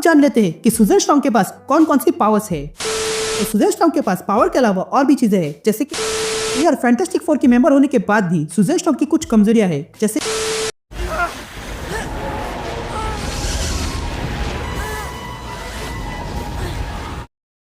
अब जान लेते हैं कि सुजन स्ट्रॉम के पास कौन कौन सी पावर्स है। तो सुजन स्ट्रॉम के पास पावर के अलावा और भी चीजें हैं, जैसे कि यार फैंटास्टिक फोर के मेंबर होने के बाद भी सुजन स्ट्रॉम की कुछ कमजोरियां हैं, जैसे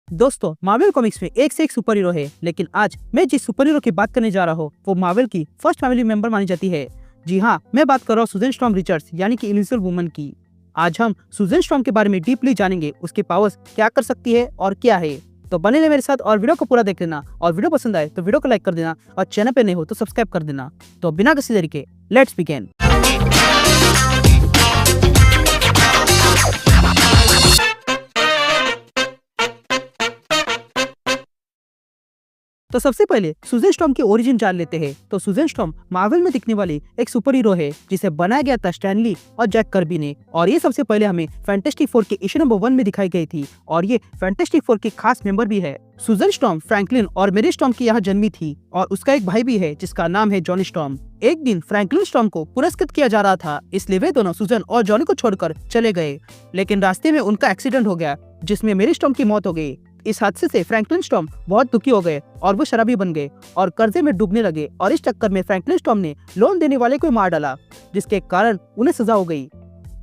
दोस्तों मार्वल कॉमिक्स में एक से एक सुपर हीरो है, लेकिन आज मैं जिस सुपर हीरो की बात करने जा रहा हूँ वो मार्वल की फर्स्ट फैमिली मेंबर मानी जाती है। जी हाँ, मैं बात कर रहा हूँ सुजन स्ट्रॉम रिचर्ड्स यानी कि इनविजिबल वुमन की। आज हम सुजन स्ट्रॉम के बारे में डीपली जानेंगे, उसके पावर्स क्या कर सकती है और क्या है। तो बने रहे मेरे साथ और वीडियो को पूरा देख लेना, और वीडियो पसंद आए तो वीडियो को लाइक कर देना, और चैनल पे नए हो तो सब्सक्राइब कर देना। तो बिना किसी देरी के लेट्स बिगिन। तो सबसे पहले सुजन स्ट्रॉम की ओरिजिन जान लेते हैं। तो सुजन स्ट्रॉम मार्वल में दिखने वाली एक सुपर हीरो है जिसे बनाया गया था स्टैन ली और जैक कर्बी ने, और ये सबसे पहले हमें फैंटास्टिक फोर के इशू नंबर 1 में दिखाई गई थी, और ये फैंटास्टिक फोर की खास मेंबर भी है। सुजन स्ट्रॉम फ्रैंकलिन और मेरी स्ट्रॉम की यहाँ जन्मी थी, और उसका एक भाई भी है जिसका नाम है जॉनी स्ट्रॉम। एक दिन फ्रैंकलिन स्ट्रॉम को पुरस्कृत किया जा रहा था, इसलिए वे दोनों सुजन और जॉनी को छोड़कर चले गए, लेकिन रास्ते में उनका एक्सीडेंट हो गया जिसमें मेरी स्ट्रॉम की मौत हो गई। इस हादसे से फ्रैंकलिन स्ट्रॉम बहुत दुखी हो गए और वो शराबी बन गए और कर्जे में डूबने लगे, और इस चक्कर में फ्रैंकलिन स्ट्रॉम ने लोन देने वाले को मार डाला, जिसके कारण उन्हें सजा हो गई।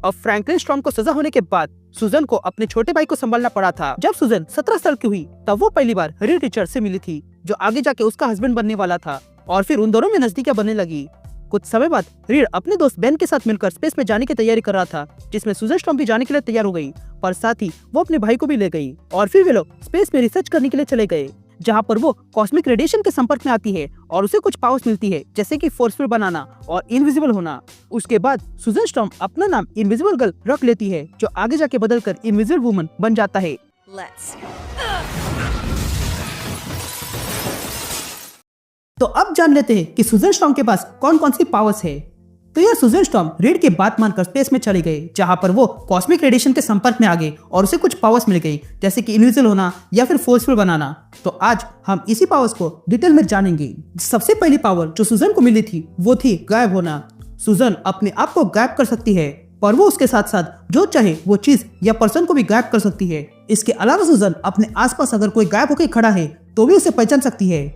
अब फ्रैंकलिन स्ट्रॉम को सजा होने के बाद सुजन को अपने छोटे भाई को संभालना पड़ा था। जब सुजन 17 साल की हुई तब वो पहली बार रीड रिचर्ड्स से मिली थी, जो आगे जाके उसका हस्बैंड बनने वाला था, और फिर उन दोनों में नजदीकियां बनने लगी। कुछ समय बाद रीड अपने दोस्त बेन के साथ मिलकर स्पेस में जाने की तैयारी कर रहा था, जिसमें सुजन स्ट्रॉम भी जाने के लिए तैयार हो गई, पर साथ ही वो अपने भाई को भी ले गई, और फिर वे लोग स्पेस में रिसर्च करने के लिए चले गए, जहाँ पर वो कॉस्मिक रेडिएशन के संपर्क में आती है और उसे कुछ पावर्स मिलती है, जैसे कि फोर्सफुल बनाना और इनविजिबल होना। उसके बाद सुजन स्ट्रॉम अपना नाम इनविजिबल गर्ल रख लेती है, जो आगे जाके बदलकर इनविजिबल वुमन बन जाता है। तो अब जान लेते हैं कि सुजन स्ट्रॉम के पास कौन कौन सी पावर्स है। तो यह सुजन स्ट्रॉम रीड की बात मानकर स्पेस में चले गए, जहां पर वो कॉस्मिक रेडिएशन के संपर्क में आ गए और उसे कुछ पावर्स मिल गई, जैसे कि इनविजिबल होना या फिर फोर्सफुल बनाना। तो आज हम इसी पावर्स को डिटेल में जानेंगे। सबसे पहली पावर जो सुजन को मिली थी वो थी गायब होना। सुजन अपने आप को गायब कर सकती है, पर वो उसके साथ साथ जो चाहे वो चीज या पर्सन को भी गायब कर सकती है। इसके अलावा सुजन अपने आसपास अगर कोई गायब होकर खड़ा है तो भी उसे पहचान सकती है।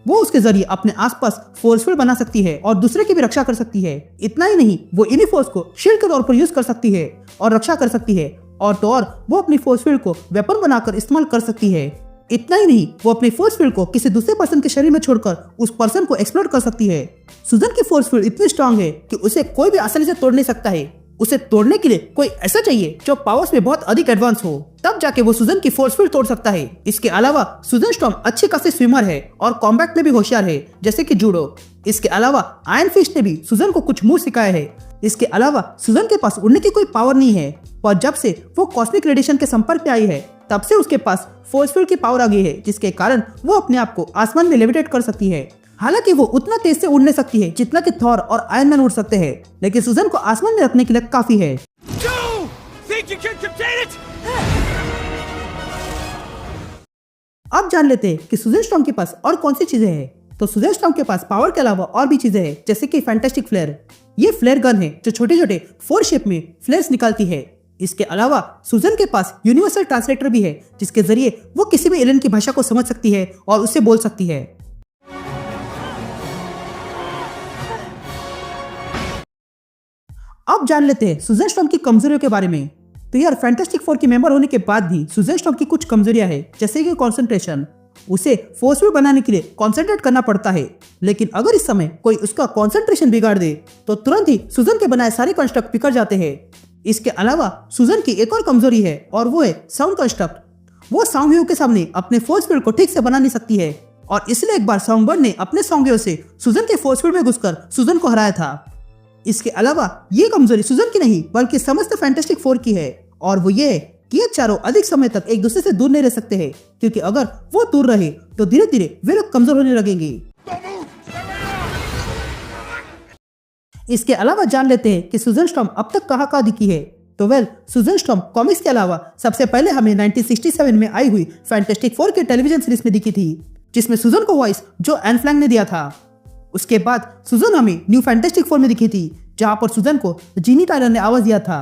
वो उसके जरिए अपने आसपास फोर्सफुल बना सकती है और दूसरे की भी रक्षा कर सकती है। इतना ही नहीं, वो इन्हीं फोर्स को शील्ड के तौर पर यूज कर सकती है और रक्षा कर सकती है, और तो और वो अपनी फोर्स फील्ड को वेपन बनाकर इस्तेमाल कर सकती है। इतना ही नहीं, वो अपनी फोर्स फील्ड को किसी दूसरे पर्सन के शरीर में छोड़कर उस पर्सन को एक्सप्लोर कर सकती है। सुजन की फोर्स फील्ड इतनी स्ट्रांग है कि उसे कोई भी आसानी से तोड़ नहीं सकता है। उसे तोड़ने के लिए कोई ऐसा चाहिए जो पावर्स में बहुत अधिक एडवांस हो, तब जाके वो सुजन की फोर्स फील्ड तोड़ सकता है। इसके अलावा सुजन स्ट्रॉम अच्छे खासे स्विमर है और कॉम्बैट में भी होशियार है, जैसे कि जूडो। इसके अलावा आयरन फिस्ट ने भी सुजन को कुछ मूव सिखाया है। इसके अलावा सुजन के पास उड़ने की कोई पावर नहीं है, पर जब से वो कॉस्मिक रेडिएशन के संपर्क में आई है तब से उसके पास फोर्स फील्ड की पावर आ गई है, जिसके कारण वो अपने आप को आसमान में लेविटेट कर सकती है। हालांकि वो उतना तेज से उड़ नहीं सकती है जितना कि थॉर और आयरन मैन उड़ सकते हैं, लेकिन सुजन को आसमान में रखने के लिए काफी है। अब जान लेते हैं कि सुजन स्ट्रॉम के पास और कौन सी चीजें हैं। तो सुजन स्ट्रॉम के पास पावर के अलावा और भी चीजें हैं, जैसे कि फैंटास्टिक फ्लेयर। ये फ्लेयर गन है जो छोटे छोटे 4 शेप में फ्लेयर्स निकालती है। इसके अलावा सुजन के पास यूनिवर्सल ट्रांसलेटर भी है, जिसके जरिए वो किसी भी एलियन की भाषा को समझ सकती है और उससे बोल सकती है। अब जान लेते हैं सुजन स्ट्रॉम की कमजोरियों के बारे में। तो यार फैंटास्टिक फोर के मेंबर होने के बाद भी सुजन स्ट्रॉम की कुछ कमजोरियां हैं, जैसे कि कंसंट्रेशन। उसे फोर्सफुल बनाने के लिए कंसंट्रेट करना पड़ता है, लेकिन अगर इस समय कोई उसका कंसंट्रेशन बिगाड़ दे तो तुरंत ही सुजन के बनाए सारे कंस्ट्रक्ट बिखर जाते हैं। इसके अलावा सुजन की एक और कमजोरी है, और वो है साउंड कंस्ट्रक्ट। वो साउंड वेव के सामने अपने फोर्स फील्ड को ठीक से बना नहीं सकती है, और इसलिए एक बार साउंड बर्ड ने अपने साउंड वेव से सुजन के फोर्स फील्ड में घुसकर सुजन को हराया था। इसके अलावा ये कमजोरी सुजन की नहीं बल्कि समस्त फैंटास्टिक फोर की है, और वो ये है कि ये चारों अधिक समय तक एक दूसरे से दूर नहीं रह सकते हैं, क्योंकि अगर वो दूर रहे तो धीरे धीरे वे लोग कमजोर होने लगेंगे। इसके अलावा जान लेते हैं कि सुजन स्ट्रॉम अब तक कहाँ दिखी है। तो सुजन स्ट्रॉम कॉमिक्स के अलावा सबसे पहले हमें 1967 में आई हुई फैंटास्टिक फोर के टेलीविजन सीरीज में दिखी थी, जिसमें सुजन को वॉइस जो एन फ्लैंक ने दिया था। उसके बाद सुजन हमें न्यू फैंटास्टिक फोर में दिखी थी, जहां पर सुजन को जीनी टायलर ने आवाज दिया था।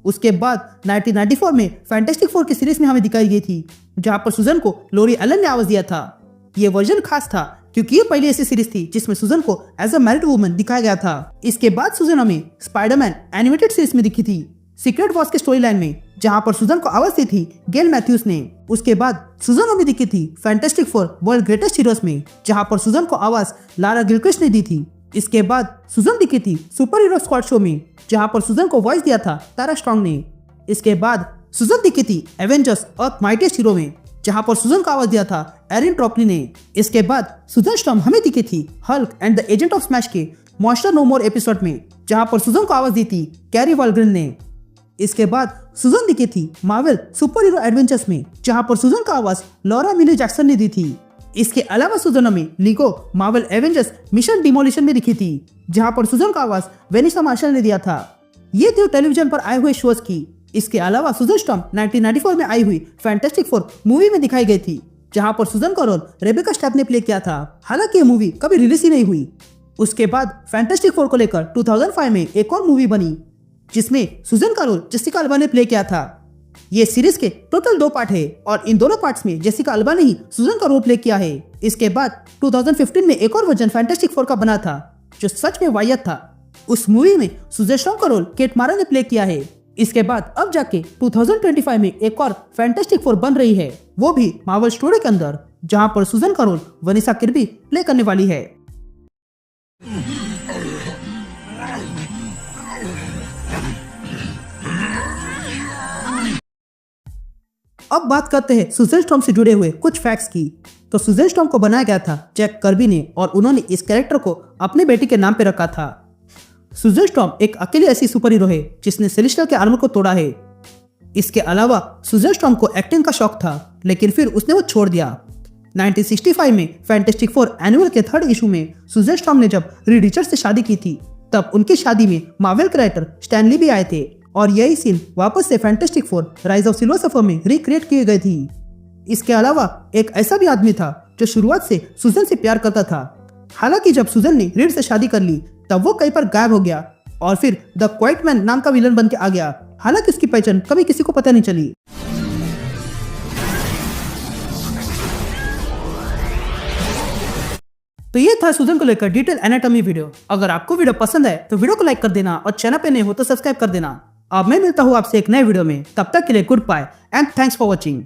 उसके बाद 1994 में फैंटास्टिक फोर की सीरीज में हमें दिखाई गई थी, जहां पर सुजन को लोरी एलन ने आवाज दिया था। ये वर्जन खास था क्योंकि ये पहली ऐसी सीरीज थी जिसमें सुजन को एज अ मैरिड वुमन दिखाया गया था। इसके बाद सुजन हमें स्पाइडरमैन एनिमेटेड सीरीज में दिखी थी, सीक्रेट वॉर्स के स्टोरी लाइन में, जहां पर सुजन को आवाज दी थी गेल मैथ्यूज ने। उसके बाद सुजन हमें दिखी थी fantastic four world greatest heroes में, जहां पर सुजन को आवाज लारा गिलक्रिस्ट ने दी थी। इसके बाद सुजन दिखी थी सुपर हीरो स्क्वाड शो में, जहां पर सुजन को वॉइस दिया था तारा स्ट्रॉन्ग ने। इसके बाद सुजन दिखी थी एवेंजर्स अर्थ माइटेस्ट हीरो में, जहां पर सुजन को आवाज दिया था एरिन ट्रॉपली ने। इसके बाद सुजन स्टॉर्म हमें दिखी थी Hulk and the agent of smash के मॉन्स्टर नो मोर एपिसोड में, जहां पर सुजन को आवाज दी थी कैरी वालग्रिन ने। इसके बाद सुजन दिखी थी मार्वल सुपर हीरो एडवेंचर्स में, जहां पर सुजन का आवाज लॉरा मिनी जैक्सन ने दी थी। इसके अलावा सुजन हमें LIGO Marvel Avengers mission demolition में दिखी थी, जहां पर सुजन का आवाज वेनिसा मार्शल ने दिया था। ये थे टेलीविजन पर आए हुए शोज की। इसके अलावा सुजन स्टॉर्म 1994 में आई हुई फैंटास्टिक फोर मूवी में दिखाई गई थी, जहां पर सुजन का रोल रेबेका स्टैप ने प्ले किया था। हालांकि ये मूवी कभी रिलीज ही नहीं हुई। उसके बाद फैंटास्टिक फोर को लेकर 2005 में एक और मूवी बनी, जिसमें सुजन का रोल जेसिका अल्बा ने प्ले किया था। ये सीरीज के टोटल 2 पार्ट है और इन दोनों पार्ट्स में जेसिका अल्बा ने ही सुजन का रोल प्ले किया है। इसके बाद 2015 में एक और वर्जन फैंटास्टिक फोर का बना था, जो सच में वाहियात था। उस मूवी में सुजन स्टॉर्म का रोल केट मारा ने प्ले किया है। इसके बाद अब जाके 2025 में एक और फैंटास्टिक फोर बन रही है, वो भी मार्वल स्टूडियो के अंदर, जहां पर सुजन का रोल वनिसा किर्बी प्ले करने वाली है। अब बात करते हैं सुजन स्टॉर्म से जुड़े हुए कुछ फैक्ट्स की। तो सुजन स्टॉर्म को बनाया गया था जैक कर्बी ने, और उन्होंने इस कैरेक्टर को अपने बेटी के नाम पे रखा था। सुजन स्टॉर्म एक अकेली ऐसी सुपर हीरो है जिसने सेलेस्टियल के आर्मर को तोड़ा है। इसके अलावा सुजन स्टॉर्म को एक्टिंग का शौक था, लेकिन फिर उसने वो छोड़ दिया। 1965 में फैंटास्टिक फोर एनुअल के 3rd इशू में सुजन स्टॉर्म ने जब रीड रिचर्ड्स से शादी की थी, तब उनकी शादी में मार्वल के राइटर स्टैन ली भी आए थे, और यही सीन वापस से fantastic four rise of silver surfer में रिक्रिएट की गई थी। इसके अलावा एक ऐसा भी आदमी था जो शुरुआत से सुजन से प्यार करता था। हालांकि जब सुजन ने रीड से शादी कर ली, तब वो कहीं पर गायब हो गया और फिर द क्वाइट मैन नाम का विलन बन के आ गया। हालांकि उसकी पहचान कभी किसी को पता नहीं चली। तो ये था सुजन को लेकर डिटेल एनाटॉमी वीडियो। अगर आपको वीडियो पसंद है तो वीडियो को लाइक कर देना और चैनल पे नए हो तो सब्सक्राइब कर देना। अब मैं मिलता हूँ आपसे एक नए वीडियो में, तब तक के लिए good bye and thanks for watching.